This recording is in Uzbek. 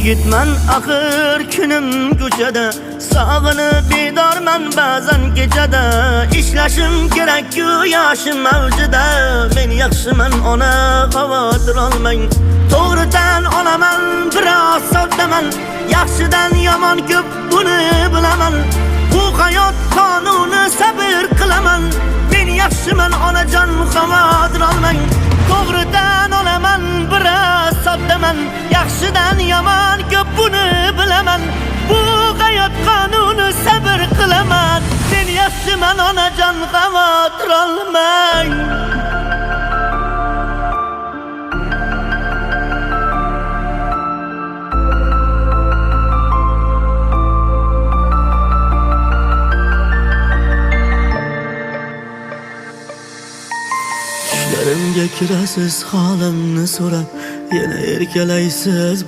Yigitman axir kunim ko'chada, sog'inib bedorman ba'zan kechada. Ishlashim kerak-ku yoshim mavjida, men yaxshiman ona xavotir olmang. To'g'ridan olaman biroz soddaman, yaxshidan yomon ko'p buni bilaman. Bu hayot qonuni sabr qilaman, men yaxshiman onajon xavotir olmang. To'g'ridan olaman biroz soddaman, yaxshidan yomon ko'p buni bilaman. Bu hayot qonuni sabr qilaman, men yaxshiman onajon xavotir olmang. Tushlarimga kirasiz, holimni so'rab, yana erkalaysiz.